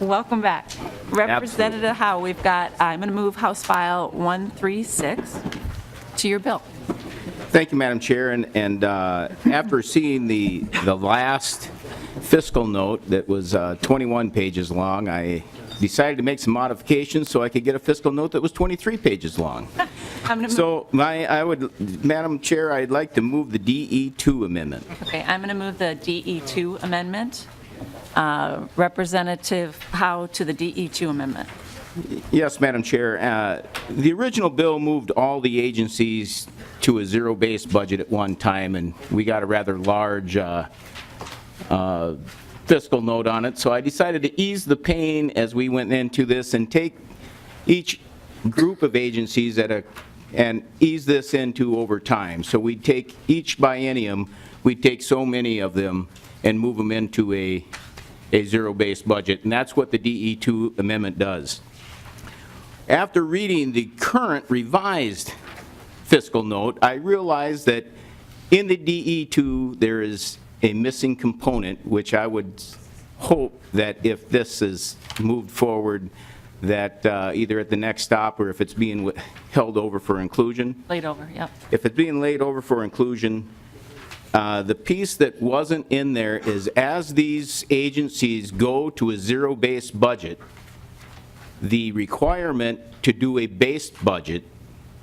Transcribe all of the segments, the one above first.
Welcome back. Representative Howe, we've got, I'm going to move House File 136 to your bill. Thank you, Madam Chair. And after seeing the last fiscal note that was 21 pages long, I decided to make some modifications so I could get a fiscal note that was 23 pages long. So Madam Chair, I'd like to move the DE2 amendment. Okay, I'm going to move the DE2 amendment. Representative Howe to the DE2 amendment. Yes, Madam Chair. The original bill moved all the agencies to a zero-based budget at one time, and we got a rather large fiscal note on it. So I decided to ease the pain as we went into this and take each group of agencies and ease this into over time. So we'd take each biennium, we'd take so many of them and move them into a zero-based budget, and that's what the DE2 amendment does. After reading the current revised fiscal note, I realized that in the DE2 there is a missing component, which I would hope that if this is moved forward, that either at the next stop or if it's being held over for inclusion. Laid over, yep. If it's being laid over for inclusion, the piece that wasn't in there is as these agencies go to a zero-based budget, the requirement to do a based budget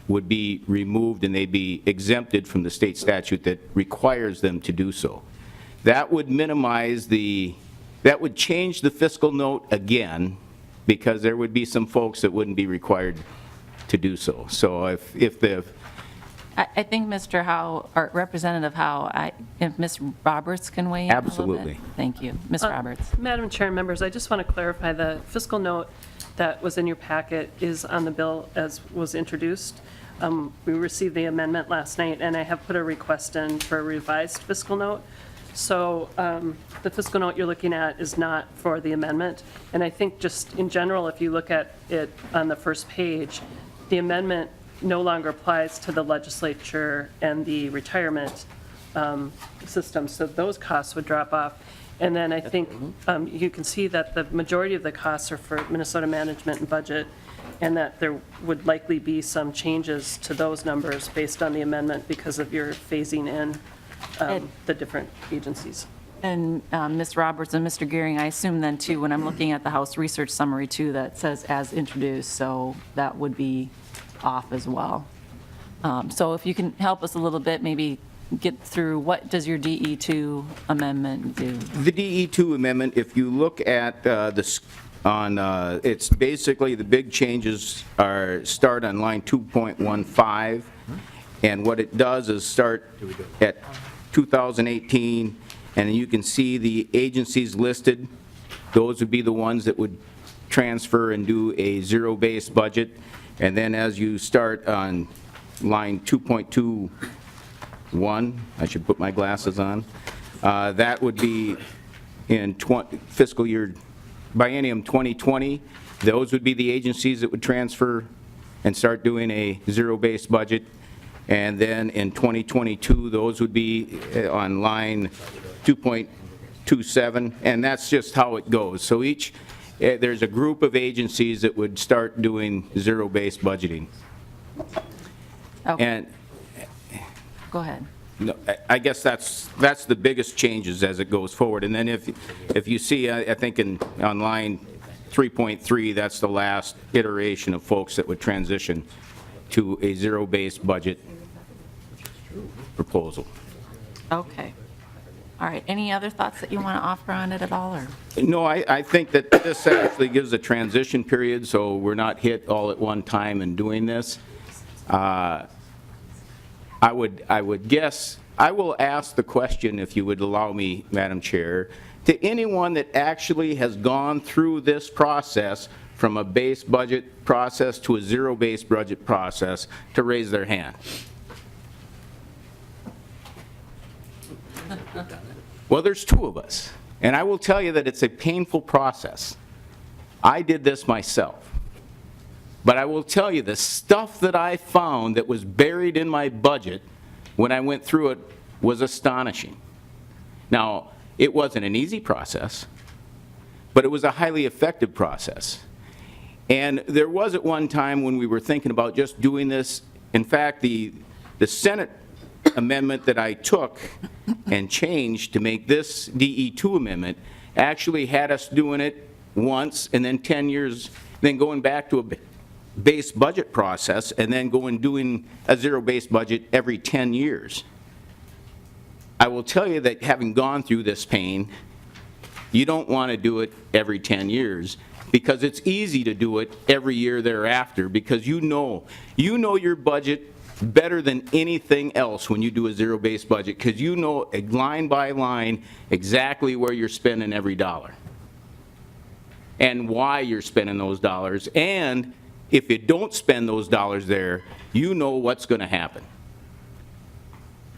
would be removed and they'd be exempted from the state statute that requires them to do so. That would minimize that would change the fiscal note again, because there would be some folks that wouldn't be required to do so. So if the I think Mr. Howe, or Representative Howe, if Ms. Roberts can weigh in a little bit. Absolutely. Thank you. Ms. Roberts. Madam Chair and members, I just want to clarify the fiscal note that was in your packet is on the bill as was introduced. We received the amendment last night, and I have put a request in for a revised fiscal note. So the fiscal note you're looking at is not for the amendment. And I think just in general, if you look at it on the first page, the amendment no longer applies to the legislature and the retirement system. So those costs would drop off. And then I think you can see that the majority of the costs are for Minnesota Management and Budget, and that there would likely be some changes to those numbers based on the amendment because of your phasing in the different agencies. And Ms. Roberts and Mr. Gearing, I assume then too, when I'm looking at the House Research Summary too, that says as introduced, so that would be off as well. So if you can help us a little bit, maybe get through what does your DE2 amendment do? The DE2 amendment, if you look at it's basically the big changes start on line 2.15, and what it does is start at 2018, and you can see the agencies listed. Those would be the ones that would transfer and do a zero-based budget. And then as you start on line 2.21, I should put my glasses on, that would be in fiscal year biennium 2020. Those would be the agencies that would transfer and start doing a zero-based budget. And then in 2022, those would be on line 2.27, and that's just how it goes. So there's a group of agencies that would start doing zero-based budgeting. Okay. And Go ahead. no, I guess that's the biggest changes as it goes forward. And then if you see, I think on line 3.3, that's the last iteration of folks that would transition to a zero-based budget proposal. Okay. All right. Any other thoughts that you want to offer on it at all? Or? No, I think that this actually gives a transition period, so we're not hit all at one time in doing this. I would guess, I will ask the question, if you would allow me, Madam Chair, to anyone that actually has gone through this process from a base budget process to a zero-based budget process to raise their hand. Well, there's two of us, and I will tell you that it's a painful process. I did this myself. But I will tell you, the stuff that I found that was buried in my budget when I went through it was astonishing. Now, it wasn't an easy process, but it was a highly effective process. And there was at one time when we were thinking about just doing this. In fact, the Senate amendment that I took and changed to make this DE2 amendment actually had us doing it once and then 10 years, then going back to a base budget process and then going doing a zero-based budget every 10 years. I will tell you that having gone through this pain, you don't want to do it every 10 years because it's easy to do it every year thereafter because you know your budget better than anything else when you do a zero-based budget because you know line by line exactly where you're spending every dollar and why you're spending those dollars. And if you don't spend those dollars there, you know what's going to happen.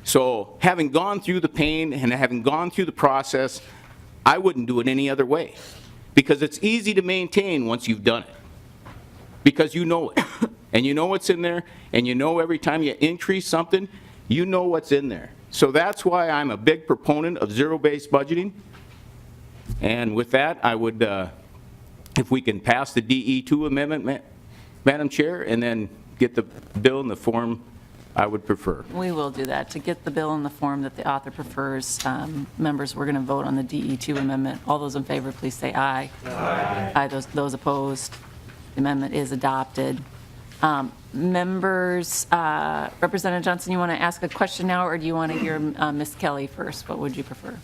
So having gone through the pain and having gone through the process, I wouldn't do it any other way because it's easy to maintain once you've done it because you know it. And you know what's in there, and you know every time you increase something, you know what's in there. So that's why I'm a big proponent of zero-based budgeting. And with that, I would, if we can pass the DE2 amendment, Madam Chair, and then get the bill in the form I would prefer. We will do that. To get the bill in the form that the author prefers, members, we're going to vote on the DE2 amendment. All those in favor, please say aye. Aye. Aye. Those opposed, the amendment is adopted. Members, Representative Johnson, you want to ask a question now, or do you want to hear Ms. Kelly first? What would you prefer?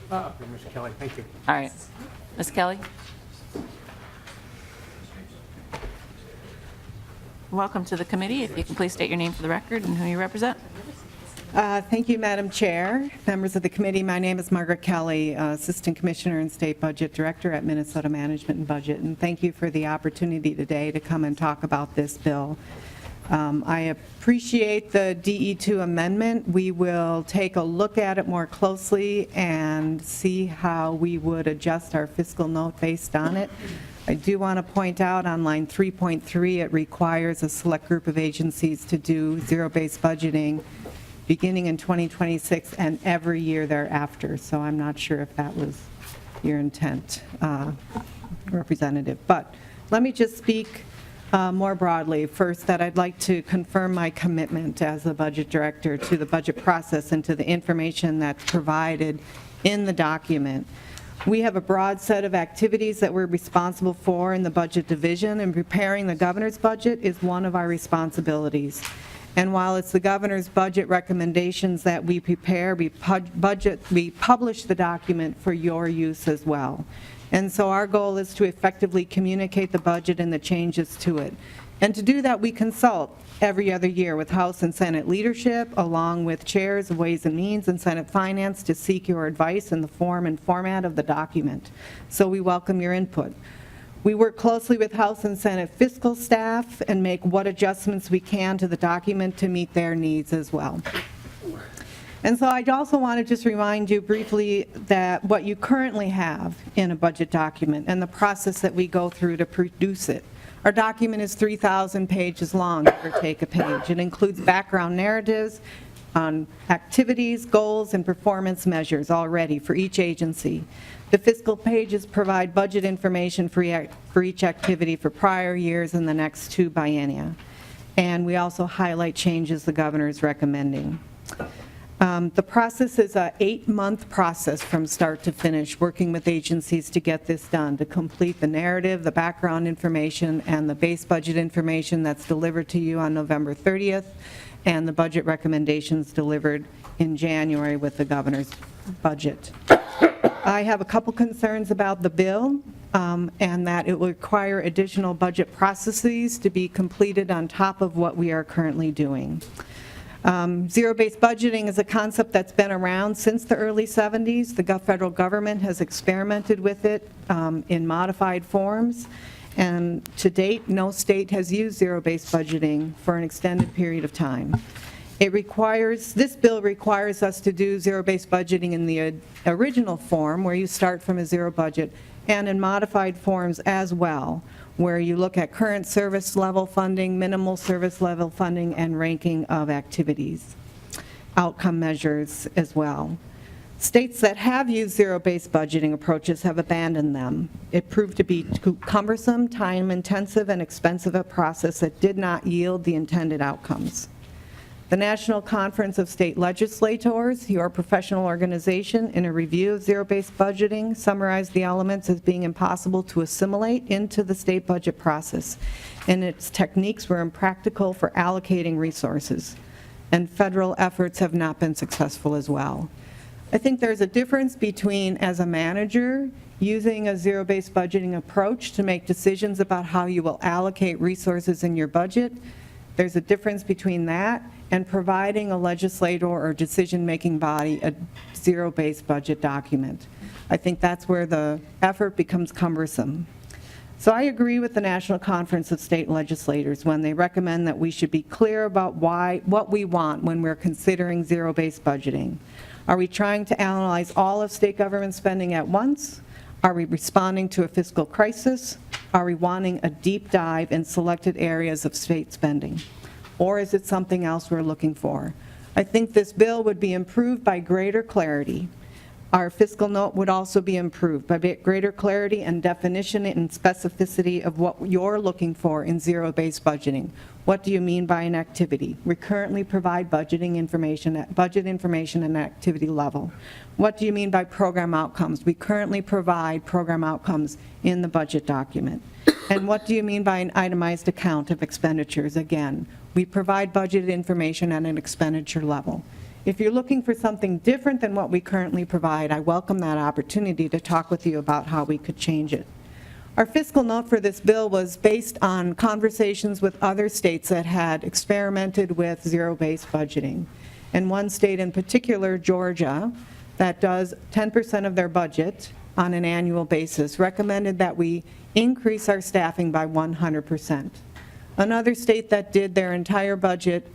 Ms. Kelly, thank you. All right. Ms. Kelly? Welcome to the committee. If you can please state your name for the record and who you represent. Thank you, Madam Chair. Members of the committee, my name is Margaret Kelly, Assistant Commissioner and State Budget Director at Minnesota Management and Budget, and thank you for the opportunity today to come and talk about this bill. I appreciate the DE2 amendment. We will take a look at it more closely and see how we would adjust our fiscal note based on it. I do want to point out on line 3.3, it requires a select group of agencies to do zero-based budgeting beginning in 2026 and every year thereafter. So I'm not sure if that was your intent, Representative. But let me just speak more broadly. First, that I'd like to confirm my commitment as the budget director to the budget process and to the information that's provided in the document. We have a broad set of activities that we're responsible for in the budget division, and preparing the governor's budget is one of our responsibilities. And while it's the governor's budget recommendations that we prepare, we publish the document for your use as well. And so our goal is to effectively communicate the budget and the changes to it. And to do that, we consult every other year with House and Senate leadership, along with chairs of Ways and Means and Senate Finance, to seek your advice in the form and format of the document. So we welcome your input. We work closely with House and Senate fiscal staff and make what adjustments we can to the document to meet their needs as well. And so I'd also want to just remind you briefly that what you currently have in a budget document and the process that we go through to produce it. Our document is 3,000 pages long, give or take a page. It includes background narratives on activities, goals, and performance measures already for each agency. The fiscal pages provide budget information for each activity for prior years and the next 2 biennia. And we also highlight changes the governor is recommending. The process is an 8-month process from start to finish, working with agencies to get this done, to complete the narrative, the background information, and the base budget information that's delivered to you on November 30th, and the budget recommendations delivered in January with the governor's budget. I have a couple concerns about the bill, and that it will require additional budget processes to be completed on top of what we are currently doing. Zero-based budgeting is a concept that's been around since the early 70s. The federal government has experimented with it in modified forms, and to date, no state has used zero-based budgeting for an extended period of time. This bill requires us to do zero-based budgeting in the original form, where you start from a zero budget, and in modified forms as well, where you look at current service level funding, minimal service level funding, and ranking of activities, outcome measures as well. States that have used zero-based budgeting approaches have abandoned them. It proved to be too cumbersome, time-intensive, and expensive a process that did not yield the intended outcomes. The National Conference of State Legislators, your professional organization, in a review of zero-based budgeting, summarized the elements as being impossible to assimilate into the state budget process, and its techniques were impractical for allocating resources, and federal efforts have not been successful as well. I think there's a difference between, as a manager, using a zero-based budgeting approach to make decisions about how you will allocate resources in your budget. There's a difference between that and providing a legislator or decision-making body a zero-based budget document. I think that's where the effort becomes cumbersome. So I agree with the National Conference of State Legislators when they recommend that we should be clear about what we want when we're considering zero-based budgeting. Are we trying to analyze all of state government spending at once? Are we responding to a fiscal crisis? Are we wanting a deep dive in selected areas of state spending? Or is it something else we're looking for? I think this bill would be improved by greater clarity. Our fiscal note would also be improved by greater clarity and definition and specificity of what you're looking for in zero-based budgeting. What do you mean by an activity? We currently provide budget information and activity level. What do you mean by program outcomes? We currently provide program outcomes in the budget document. And what do you mean by an itemized account of expenditures? Again, we provide budget information at an expenditure level. If you're looking for something different than what we currently provide, I welcome that opportunity to talk with you about how we could change it. Our fiscal note for this bill was based on conversations with other states that had experimented with zero-based budgeting. And one state in particular, Georgia, that does 10% of their budget on an annual basis, recommended that we increase our staffing by 100%. Another state that did their entire budget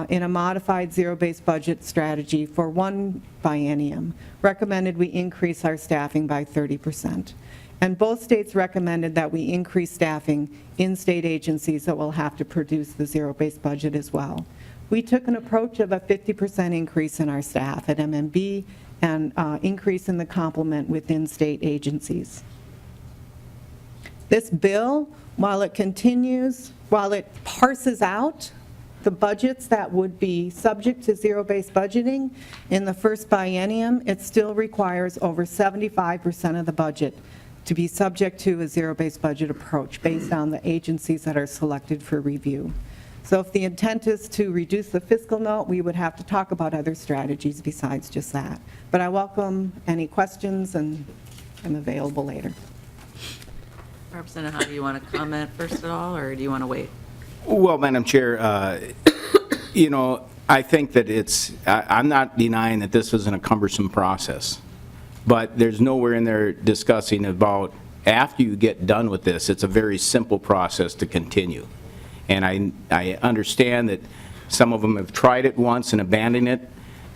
in a modified zero-based budget strategy for one biennium recommended we increase our staffing by 30%. And both states recommended that we increase staffing in state agencies that will have to produce the zero-based budget as well. We took an approach of a 50% increase in our staff at MMB and increase in the complement within state agencies. This bill, while it parses out the budgets that would be subject to zero-based budgeting in the first biennium, it still requires over 75% of the budget to be subject to a zero-based budget approach based on the agencies that are selected for review. So if the intent is to reduce the fiscal note, we would have to talk about other strategies besides just that. But I welcome any questions and I'm available later. Representative, how do you want to comment first at all, or do you want to wait? Well, Madam Chair, I think that I'm not denying that this isn't a cumbersome process, but there's nowhere in there discussing about after you get done with this, it's a very simple process to continue. And I understand that some of them have tried it once and abandoned it,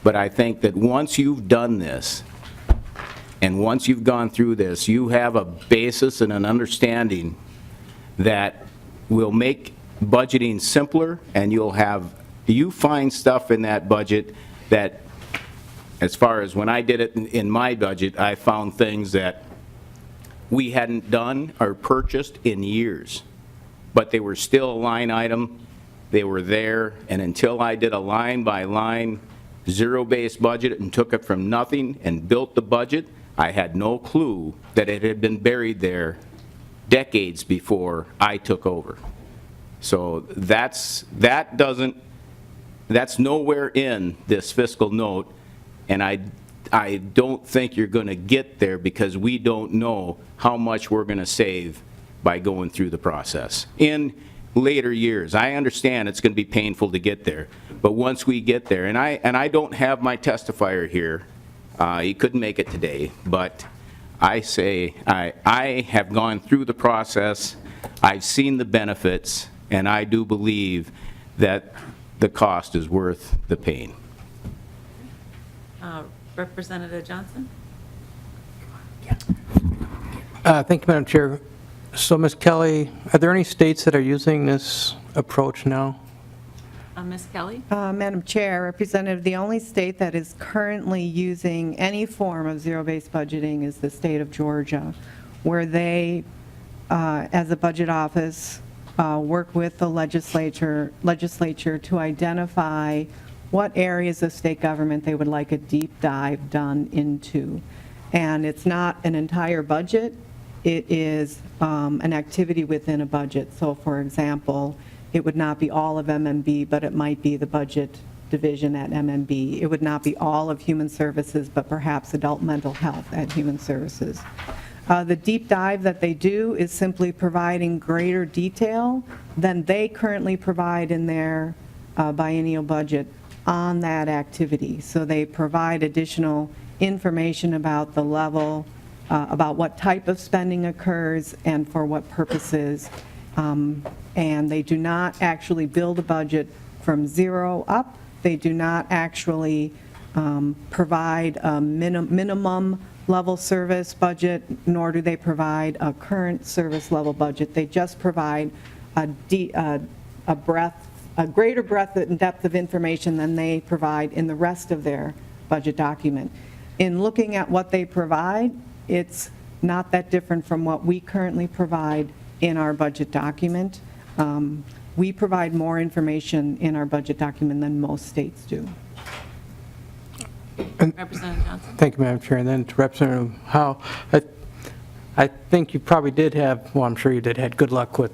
but I think that once you've done this, and once you've gone through this, you have a basis and an understanding that will make budgeting simpler, and you find stuff in that budget that, as far as when I did it in my budget, I found things that we hadn't done or purchased in years, but they were still a line item, they were there, and until I did a line-by-line zero-based budget and took it from nothing and built the budget, I had no clue that it had been buried there decades before I took over. So that's nowhere in this fiscal note, and I don't think you're going to get there because we don't know how much we're going to save by going through the process. In later years, I understand it's going to be painful to get there, but once we get there, and I don't have my testifier here, he couldn't make it today, but I say I have gone through the process, I've seen the benefits, and I do believe that the cost is worth the pain. Representative Johnson? Thank you, Madam Chair. So, Ms. Kelly, are there any states that are using this approach now? Ms. Kelly? Madam Chair, Representative, the only state that is currently using any form of zero-based budgeting is the state of Georgia, where they, as a budget office, work with the legislature to identify what areas of state government they would like a deep dive done into. And it's not an entire budget, it is an activity within a budget. So for example, it would not be all of MMB, but it might be the budget division at MMB. It would not be all of Human Services, but perhaps adult mental health at Human Services. The deep dive that they do is simply providing greater detail than they currently provide in their biennial budget on that activity. So they provide additional information about the level, about what type of spending occurs and for what purposes. And they do not actually build a budget from zero up. They do not actually provide a minimum level service budget, nor do they provide a current service level budget. They just provide a greater breadth and depth of information than they provide in the rest of their budget document. In looking at what they provide, it's not that different from what we currently provide in our budget document. We provide more information in our budget document than most states do. Representative Johnson? Thank you, Madam Chair. And then to Representative Howe, I think you probably did have, well, I'm sure you did, had good luck with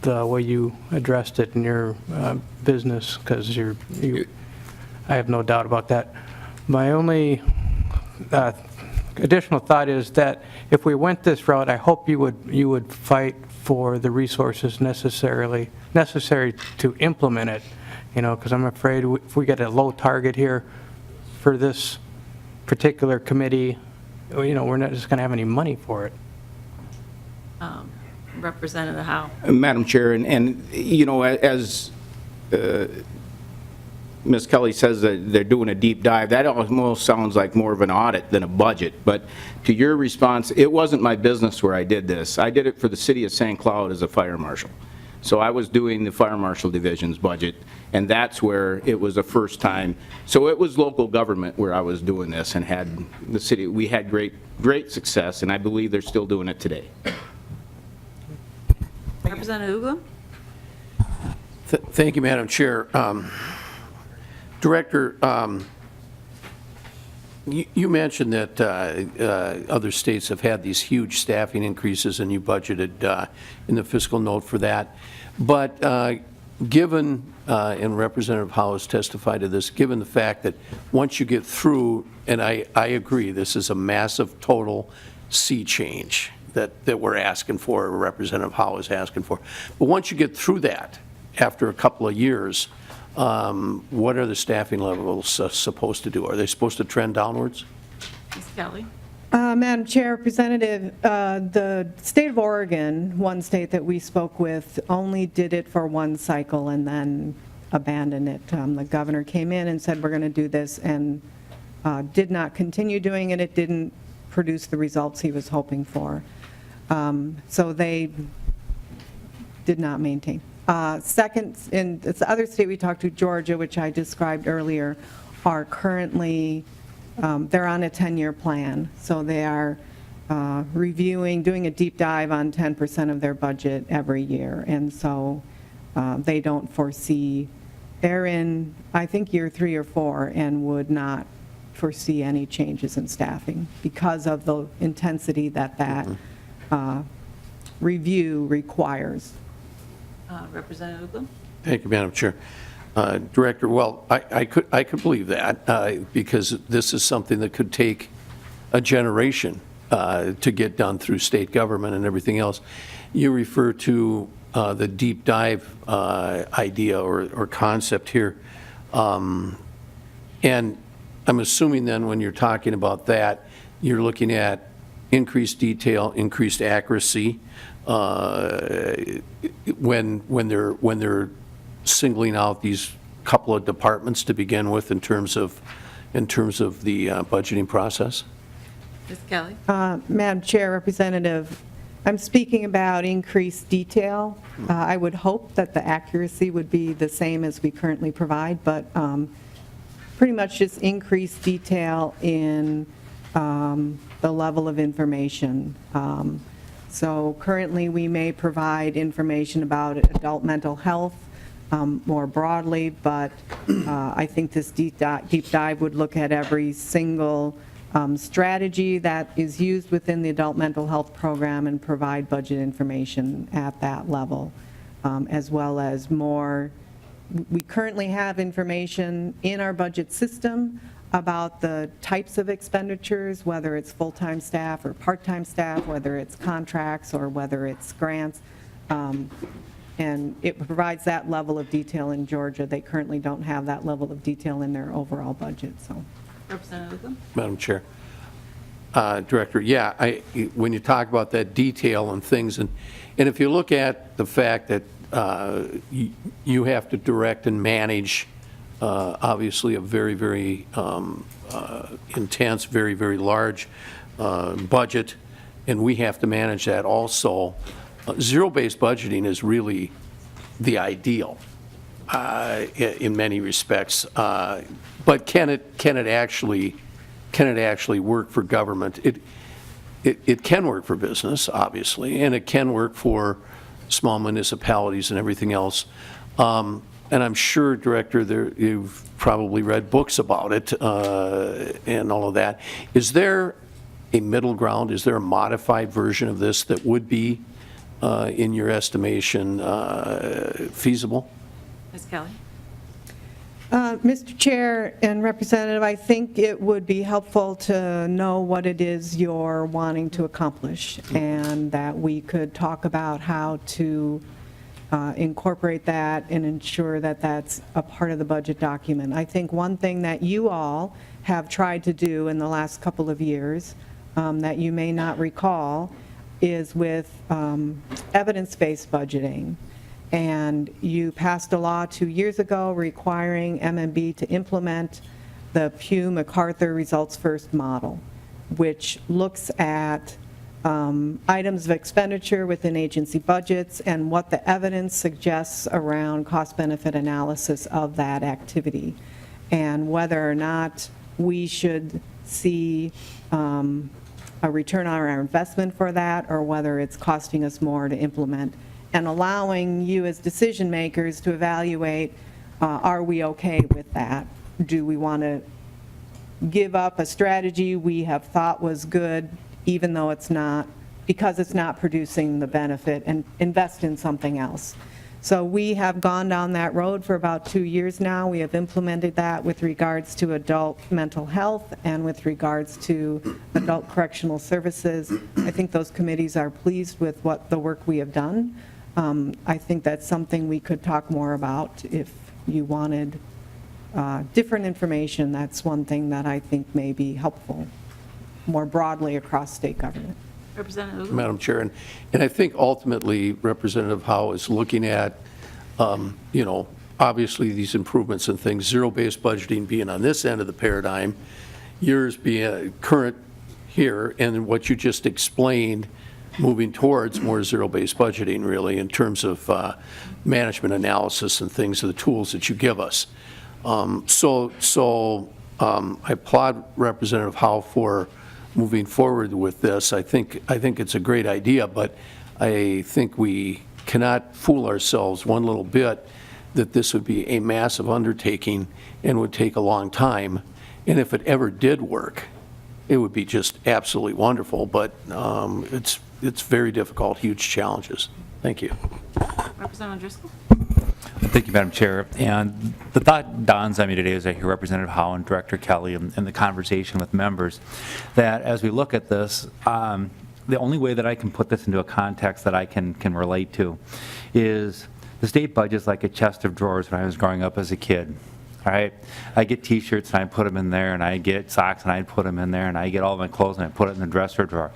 the way you addressed it in your business, because I have no doubt about that. My only additional thought is that if we went this route, I hope you would fight for the resources necessary to implement it, because I'm afraid if we get a low target here for this particular committee, we're not just going to have any money for it. Representative Howe? Madam Chair, and as Ms. Kelly says that they're doing a deep dive, that almost sounds like more of an audit than a budget. But to your response, it wasn't my business where I did this. I did it for the city of St. Cloud as a fire marshal. So I was doing the fire marshal division's budget, and that's where it was the first time. So it was local government where I was doing this, and had the city, we had great success, and I believe they're still doing it today. Representative Uglum? Thank you, Madam Chair. Director, you mentioned that other states have had these huge staffing increases, and you budgeted in the fiscal note for that. But given, and Representative Howe has testified to this, given the fact that once you get through, and I agree, this is a massive total sea change that we're asking for, or Representative Howe is asking for. But once you get through that, after a couple of years, what are the staffing levels supposed to do? Are they supposed to trend downwards? Ms. Kelly? Madam Chair, Representative, the state of Oregon, one state that we spoke with, only did it for one cycle and then abandoned it. The governor came in and said, we're going to do this, and did not continue doing it. It didn't produce the results he was hoping for. So they did not maintain. Second, in the other state we talked to, Georgia, which I described earlier, are currently, they're on a 10-year plan. So they are reviewing, doing a deep dive on 10% of their budget every year. And so they don't foresee, they're in, I think, year 3 or 4, and would not foresee any changes in staffing because of the intensity that review requires. Representative Uglum? Thank you, Madam Chair. Director, well, I could believe that because this is something that could take a generation to get done through state government and everything else. You refer to the deep dive idea or concept here. And I'm assuming then when you're talking about that, you're looking at increased detail, increased accuracy, when they're singling out these couple of departments to begin with in terms of the budgeting process? Ms. Kelly? Madam Chair, Representative, I'm speaking about increased detail. I would hope that the accuracy would be the same as we currently provide, but pretty much just increased detail in the level of information. So currently, we may provide information about adult mental health more broadly, but I think this deep dive would look at every single strategy that is used within the adult mental health program and provide budget information at that level, as well as more. We currently have information in our budget system about the types of expenditures, whether it's full-time staff or part-time staff, whether it's contracts or whether it's grants. And it provides that level of detail in Georgia. They currently don't have that level of detail in their overall budget, so. Representative Utham? Madam Chair. Director, yeah, when you talk about that detail and things, and if you look at the fact that you have to direct and manage, obviously, a very, very intense, very, very large budget, and we have to manage that also, zero-based budgeting is really the ideal in many respects. But can it actually work for government? It can work for business, obviously, and it can work for small municipalities and everything else. And I'm sure, Director, you've probably read books about it and all of that. Is there a middle ground? Is there a modified version of this that would be, in your estimation, feasible? Ms. Kelly? Mr. Chair and Representative, I think it would be helpful to know what it is you're wanting to accomplish, and that we could talk about how to incorporate that and ensure that that's a part of the budget document. I think one thing that you all have tried to do in the last couple of years that you may not recall is with evidence-based budgeting. And you passed a law 2 years ago requiring MMB to implement the Pew MacArthur Results First model, which looks at items of expenditure within agency budgets and what the evidence suggests around cost-benefit analysis of that activity, and whether or not we should see a return on our investment for that, or whether it's costing us more to implement, and allowing you as decision makers to evaluate, are we okay with that? Do we want to give up a strategy we have thought was good, even though it's not, because it's not producing the benefit, and invest in something else? So we have gone down that road for about 2 years now. We have implemented that with regards to adult mental health and with regards to adult correctional services. I think those committees are pleased with what the work we have done. I think that's something we could talk more about if you wanted different information. That's one thing that I think may be helpful more broadly across state government. Representative Utham? Madam Chair, and I think ultimately Representative Howe is looking at, obviously these improvements and things, zero-based budgeting being on this end of the paradigm, yours being current here, and what you just explained, moving towards more zero-based budgeting, really, in terms of management analysis and things, the tools that you give us. So I applaud Representative Howe for moving forward with this. I think it's a great idea, but I think we cannot fool ourselves one little bit that this would be a massive undertaking and would take a long time. And if it ever did work, it would be just absolutely wonderful, but it's very difficult, huge challenges. Thank you. Representative Driscoll? Thank you, Madam Chair. And the thought dawns on me today as I hear Representative Howe and Director Kelly and the conversation with members, that as we look at this, the only way that I can put this into a context that I can relate to is the state budget's like a chest of drawers when I was growing up as a kid. All right, I get T-shirts and I put them in there, and I get socks and I put them in there, and I get all my clothes and I put it in the dresser drawer.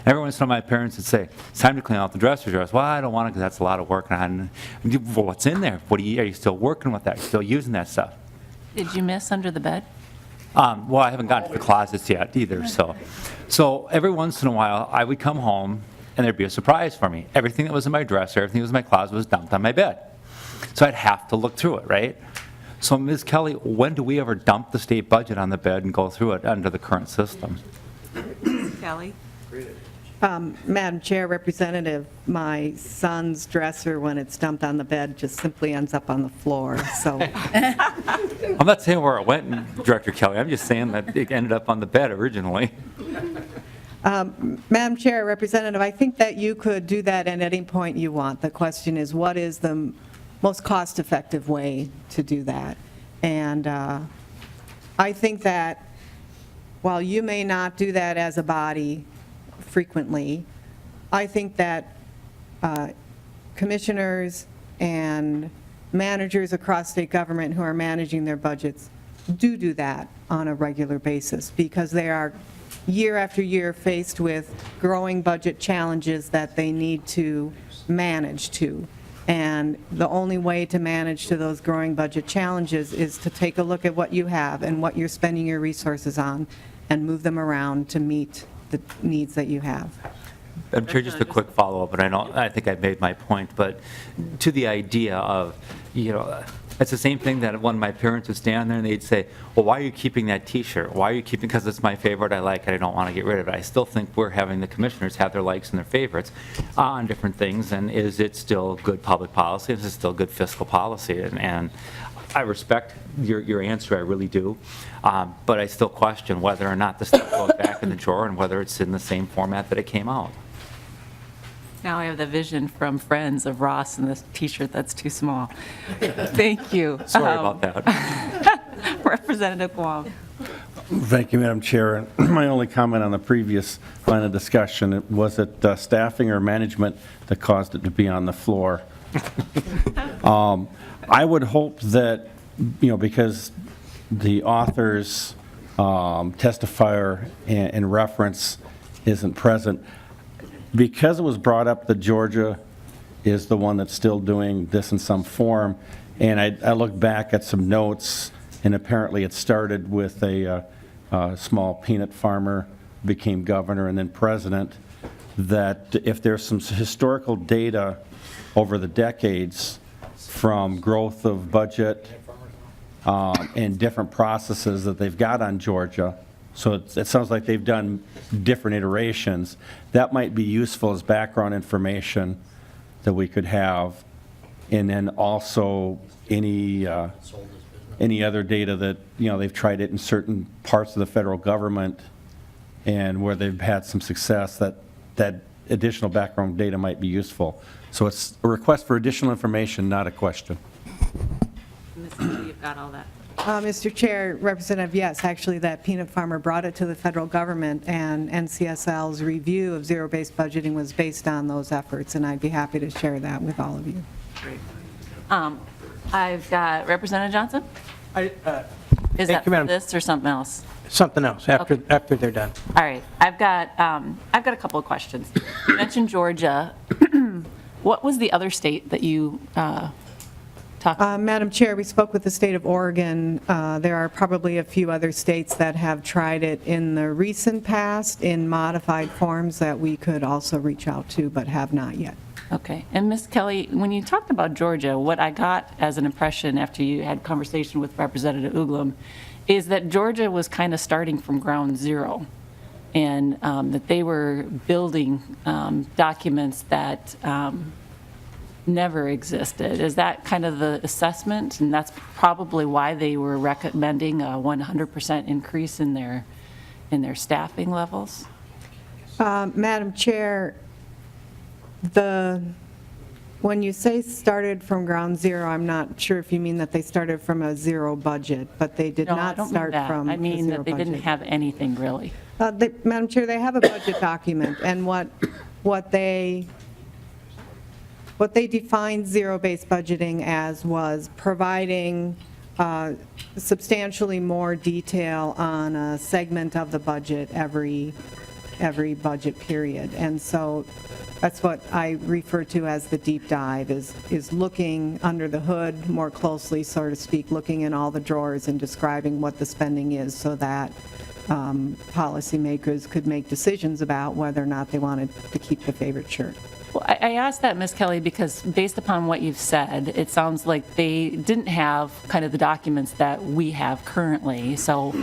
Every once in a while, my parents would say, "It's time to clean out the dresser drawers." Well, I don't want to because that's a lot of work. And well, what's in there? Are you still working with that? Are you still using that stuff? Did you miss under the bed? Well, I haven't gotten to the closets yet either. So every once in a while, I would come home and there'd be a surprise for me. Everything that was in my dresser, everything that was in my closet was dumped on my bed. So I'd have to look through it, right? So Ms. Kelly, when do we ever dump the state budget on the bed and go through it under the current system? Kelly? Madam Chair, Representative, my son's dresser, when it's dumped on the bed, just simply ends up on the floor, so. I'm not saying where it went, Director Kelly, I'm just saying that it ended up on the bed originally. Madam Chair, Representative, I think that you could do that at any point you want. The question is, what is the most cost-effective way to do that? And I think that while you may not do that as a body frequently, I think that commissioners and managers across state government who are managing their budgets do that on a regular basis, because they are year after year faced with growing budget challenges that they need to manage to. And the only way to manage to those growing budget challenges is to take a look at what you have and what you're spending your resources on and move them around to meet the needs that you have. I'm sure just a quick follow-up, and I think I've made my point, but to the idea of, it's the same thing that when my parents would stand there and they'd say, well, why are you keeping that T-shirt? Why are you keeping, because it's my favorite, I like it, I don't want to get rid of it. I still think we're having the commissioners have their likes and their favorites on different things, and is it still good public policy? Is it still good fiscal policy? And I respect your answer, I really do, but I still question whether or not the stuff goes back in the drawer and whether it's in the same format that it came out. Now I have the vision from Friends of Ross in this T-shirt that's too small. Thank you. Sorry about that. Representative Guam. Thank you, Madam Chair. My only comment on the previous line of discussion, was it staffing or management that caused it to be on the floor? I would hope that, because the author's testifier and reference isn't present, because it was brought up that Georgia is the one that's still doing this in some form, and I looked back at some notes, and apparently it started with a small peanut farmer, became governor, and then president, that if there's some historical data over the decades from growth of budget and different processes that they've got on Georgia, so it sounds like they've done different iterations, that might be useful as background information that we could have. And then also any other data that, they've tried it in certain parts of the federal government and where they've had some success, that additional background data might be useful. So it's a request for additional information, not a question. Ms. Kelly, you've got all that. Mr. Chair, Representative, yes, actually that peanut farmer brought it to the federal government, and NCSL's review of zero-based budgeting was based on those efforts, and I'd be happy to share that with all of you. I've got Representative Johnson? Is Thank that you, Madam- this or something else? Something else after they're done. All right, I've got a couple of questions. You mentioned Georgia. What was the other state that you talked about? Madam Chair, we spoke with the state of Oregon. There are probably a few other states that have tried it in the recent past in modified forms that we could also reach out to, but have not yet. Okay, and Ms. Kelly, when you talked about Georgia, what I got as an impression after you had conversation with Representative Uglum is that Georgia was kind of starting from ground zero, and that they were building documents that never existed. Is that kind of the assessment? And that's probably why they were recommending a 100% increase in their staffing levels? Madam Chair, when you say started from ground zero, I'm not sure if you mean that they started from a zero budget, but they did No, I not don't mean start that. from I a mean zero that they didn't budget. have anything really. Madam Chair, they have a budget document, and what they defined zero-based budgeting as was providing substantially more detail on a segment of the budget every budget period. And so that's what I refer to as the deep dive, is looking under the hood more closely, so to speak, looking in all the drawers and describing what the spending is, so that policymakers could make decisions about whether or not they wanted to keep the favorite shirt. Well, I asked that, Ms. Kelly, because based upon what you've said, it sounds like they didn't have kind of the documents that we have currently. So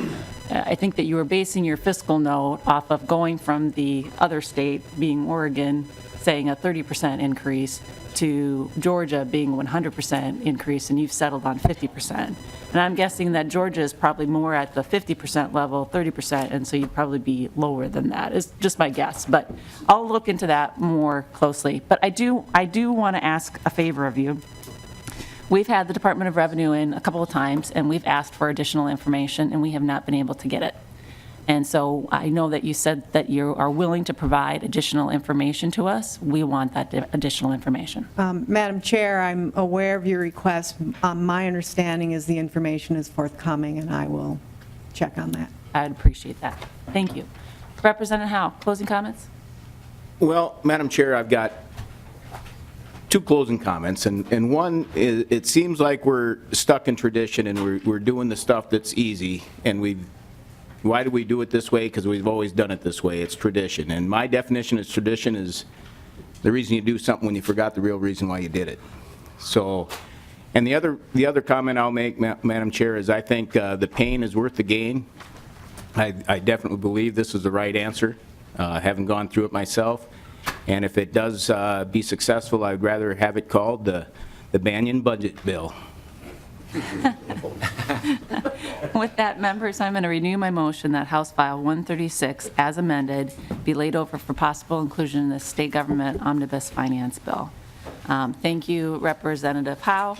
I think that you were basing your fiscal note off of going from the other state, being Oregon, saying a 30% increase, to Georgia being 100% increase, and you've settled on 50%. And I'm guessing that Georgia is probably more at the 50% level, 30%, and so you'd probably be lower than that, is just my guess. But I'll look into that more closely. But I do want to ask a favor of you. We've had the Department of Revenue in a couple of times, and we've asked for additional information, and we have not been able to get it. And so I know that you said that you are willing to provide additional information to us. We want that additional information. Madam Chair, I'm aware of your request. My understanding is the information is forthcoming, and I will check on that. I'd appreciate that. Thank you. Representative Howe, closing comments? Well, Madam Chair, I've got two closing comments, and one is, it seems like we're stuck in tradition and we're doing the stuff that's easy, and why do we do it this way? Because we've always done it this way. It's tradition. And my definition of tradition is the reason you do something when you forgot the real reason why you did it. So, and the other comment I'll make, Madam Chair, is I think the pain is worth the gain. I definitely believe this is the right answer. Haven't gone through it myself. And if it does be successful, I'd rather have it called the Banyan Budget Bill. With that, members, I'm going to renew my motion that House File 136, as amended, be laid over for possible inclusion in the state government omnibus finance bill. Thank you, Representative Howe.